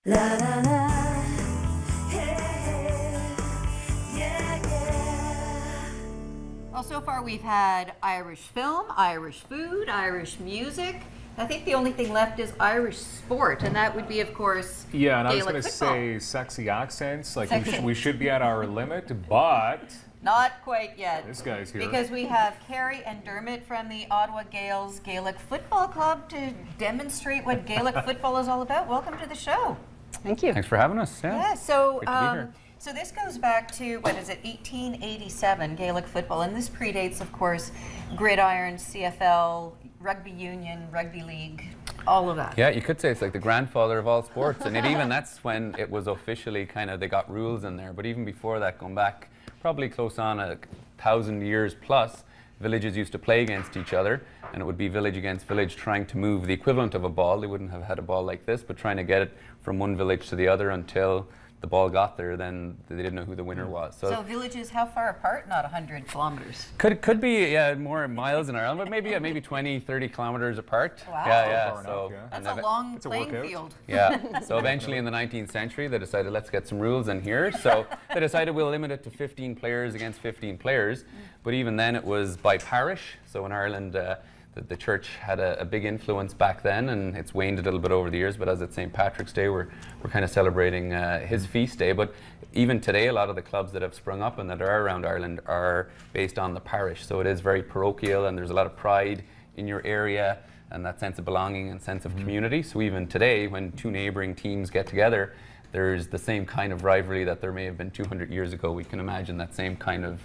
La la la, hey, yeah, yeah. Well, so far we've had Irish film, Irish food, Irish music. I think the only thing left is Irish sport, and that would be, of course, Yeah, and I was Gaelic going to football. say sexy accents. Like Sexy. we should be at our limit, but Not quite yet. this guy's here. Because we have Carrie and Dermot from the Ottawa Gaels Gaelic Football Club to demonstrate what Gaelic football is all about. Welcome to the show. Thank you. Thanks for having us. Yeah, so Great to be here. so this goes back to, what is it, 1887 Gaelic football, and this predates, of course, gridiron, CFL, rugby union, rugby league, all of that. Yeah, you could say it's like the grandfather of all sports, and that's when it was officially they got rules in there. But even before that, going back probably close on 1,000 years plus, villages used to play against each other, and it would be village against village trying to move the equivalent of a ball. They wouldn't have had a ball like this, but trying to get it from one village to the other until the ball got there. Then they didn't know who the winner was. So villages, how far apart? Not 100 kilometers. Could be more miles in Ireland, but maybe 20, 30 kilometers apart. Wow. Yeah. Far So enough, yeah. That's and a long It's a playing workout. field. Yeah. So eventually in the 19th century, they decided, let's get some rules in here. So they decided we'll limit it to 15 players against 15 players. But even then it was by parish. So in Ireland, the church had a big influence back then, and it's waned a little bit over the years. But as it's St. Patrick's Day, we're kind of celebrating his feast day. But even today, a lot of the clubs that have sprung up and that are around Ireland are based on the parish. So it is very parochial, and there's a lot of pride in your area and that sense of belonging and sense of community. So even today, when two neighboring teams get together, there's the same kind of rivalry that there may have been 200 years ago. We can imagine that same kind of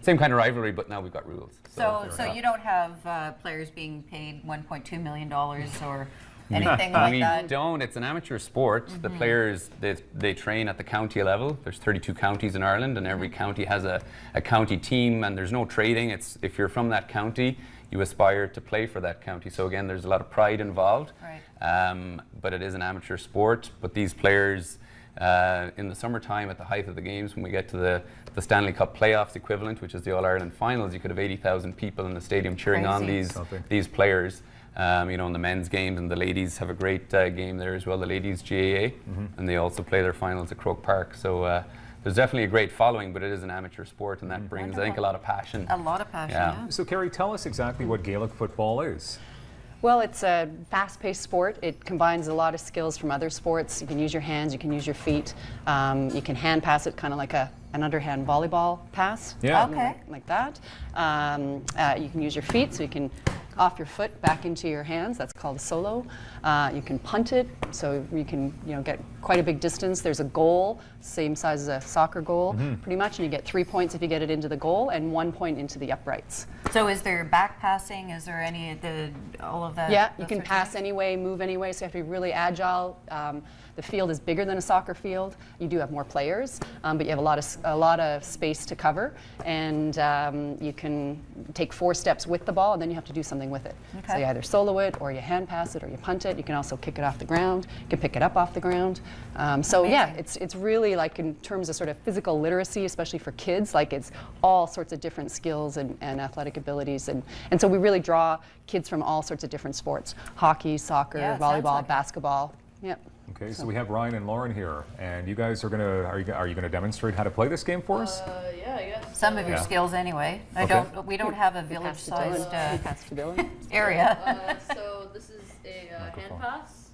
rivalry, but now we've got rules. So you don't have players being paid $1.2 million or anything like We that? don't. It's an amateur sport. The players, they train at the county level. There's 32 counties in Ireland, and every county has a county team, and there's no trading. It's if you're from that county, you aspire to play for that county. So again, there's a lot of pride involved. Right. But it is an amateur sport. But these players, in the summertime, at the height of the games, when we get to the Stanley Cup playoffs equivalent, which is the All-Ireland finals, you could have 80,000 people in the stadium cheering on Crazy. these players. In the men's games, and the ladies have a great game there as well, the ladies GAA, and they also play their finals at Croke Park. So there's definitely a great following, but it is an amateur sport, and that brings, I think, a lot of passion. A lot of passion, Yeah. yeah. So Carrie, tell us exactly what Gaelic football is. Well, it's a fast-paced sport. It combines a lot of skills from other sports. You can use your hands, you can use your feet. You can hand pass it kind of like an underhand volleyball pass. Yeah. Okay. Like that. You can use your feet, so you can off your foot back into your hands. That's called a solo. You can punt it, so you can get quite a big distance. There's a goal, same size as a soccer goal, pretty much, and you get 3 points if you get it into the goal and 1 point into the uprights. So is there back passing? Is there any of all of that? Yeah, you those can sorts of pass things? anyway, move anyway, so you have to be really agile. The field is bigger than a soccer field. You do have more players, but you have a lot of space to cover, and you can take 4 steps with the ball, and then you have to do something with it. So Okay. you either solo it, or you hand pass it, or you punt it. You can also kick it off the ground. You can pick it up off the ground. So yeah, it's really like in terms of sort of physical literacy, especially for kids. Like it's all sorts of different skills and athletic abilities, and so we really draw kids from all sorts of different sports: hockey, soccer, Yeah, it sounds volleyball, like it. basketball. Yep. Okay, so we have Ryan and Lauren here, and you guys are you gonna demonstrate how to play this game for us? Yeah, I guess. Some of your Yeah. skills anyway. Okay. We don't have a Pass to village-sized Dylan. Pass to Dylan. area. So this is a Microphone. hand pass.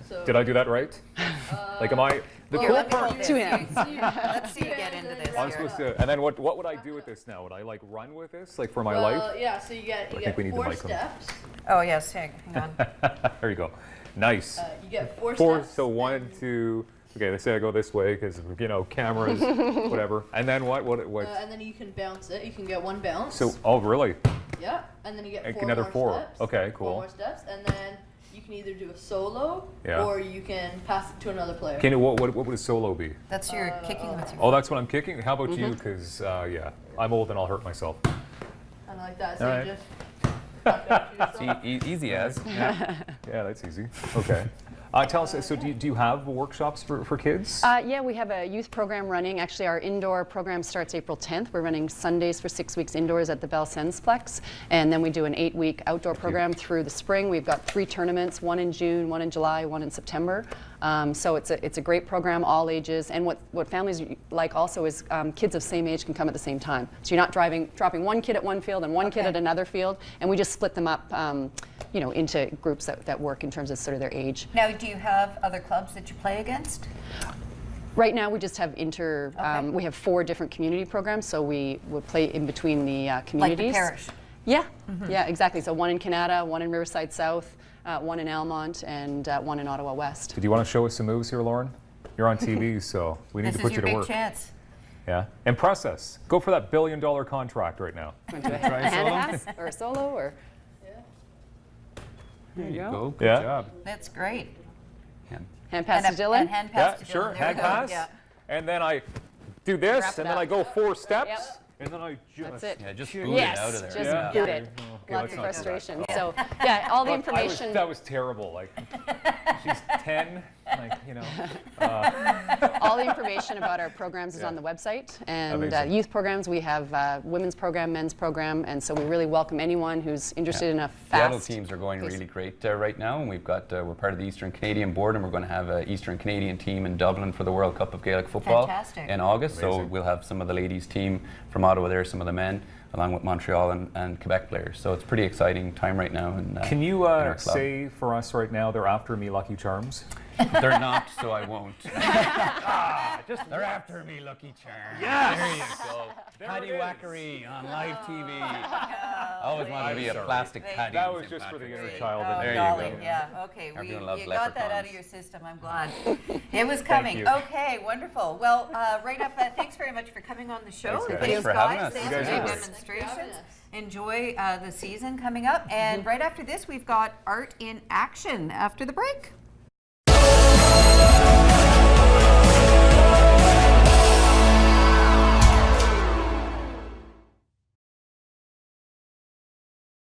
So Did I do that right? Like, am I the Here, cool let me part? hold this. Two hands. Let's see you get into this I'm here. supposed to, and then what would I do with this now? Would I like run with this, like for my well, life? yeah. So you get think we need the 4 mic on. steps. Oh, yes, hang on. There you go. Nice. You get 4 Four, steps. so 1, 2. Okay, let's say I go this way because cameras, whatever. And then what? And then you can bounce it. You can get 1 bounce. So, oh really? Yeah, and then you get Like 4 another more 4. steps. Okay, 4 cool. more steps, and then you can either do a solo, Yeah. or you can pass it to another player. What would a solo be? That's your kicking with your Oh, that's what I'm kicking. How about you? Because yeah, I'm old and I'll hurt myself. Kind of like that. So All you right. just. knock out yourself. Easy as. Yeah, that's easy. Okay. Tell us, so do you have workshops for kids? Yeah, we have a youth program running. Actually, our indoor program starts April 10th. We're running Sundays for 6 weeks indoors at the Bell Sensplex, and then we do an 8-week outdoor program through the spring. We've got 3 tournaments, one in June, one in July, one in September. So it's a great program, all ages. And what families like also is kids of same age can come at the same time. So you're not dropping one kid at one field and one kid at another field, and we just split them up, into groups that work in terms of sort of their age. Now, do you have other clubs that you play against? Right now, we just have we have 4 different community programs, so we would play in between the communities. Like the parish? Yeah, yeah, exactly. So one in Canada, one in Riverside South, one in Almont, and one in Ottawa West. Did you want to show us some moves here, Lauren? You're on TV, so we need to put you to This is your work. big chance. Yeah, impress us. Go for that $1 billion contract right now. Want to do a hand pass or a solo or? There you go. Good Yeah. job. That's great. Hand pass to Dylan? And hand pass Yeah, to sure. Dylan. There Hand we go. pass. Yeah. And then I do this, Wrap it and then up. I go 4 steps, Yep. and then I just. That's it. Yeah, just boot Yes, it out of there. just Yeah. boot it. Okay, Lots let's of not do that. frustration. So, yeah, all the information. That was terrible. Like, she's 10. Like, All the information about our programs is on the website. And Amazing. youth programs, we have women's program, men's program, and so we really welcome anyone who's interested in a The adult fast. teams are going really great right now, and we're part of the Eastern Canadian board, and we're going to have an Eastern Canadian team in Dublin for the World Cup of Gaelic Football Fantastic. in August. So Amazing. we'll have some of the ladies team from Ottawa there, some of the men, along with Montreal and Quebec players. So it's a pretty exciting time right now. Can you in our club. say for us right now, they're after me Lucky Charms? They're not, so I won't. They're after me, Lucky Charms. Yes! There you go. Paddy Wackery on live TV. I always wanted to be a plastic paddy. That in was St. just for the Patrick's inner Day. child. Oh, There you golly, go. yeah, okay. Everyone You loves got that out leprechauns. of your system, I'm glad. It was coming. you. Okay, wonderful. Well, right up, thanks very much for coming on the show. Thanks, guys. Thanks for having us. Thanks You guys for are the great. demonstrations. Enjoy the season coming up. And right after this, we've got Art in Action after the break.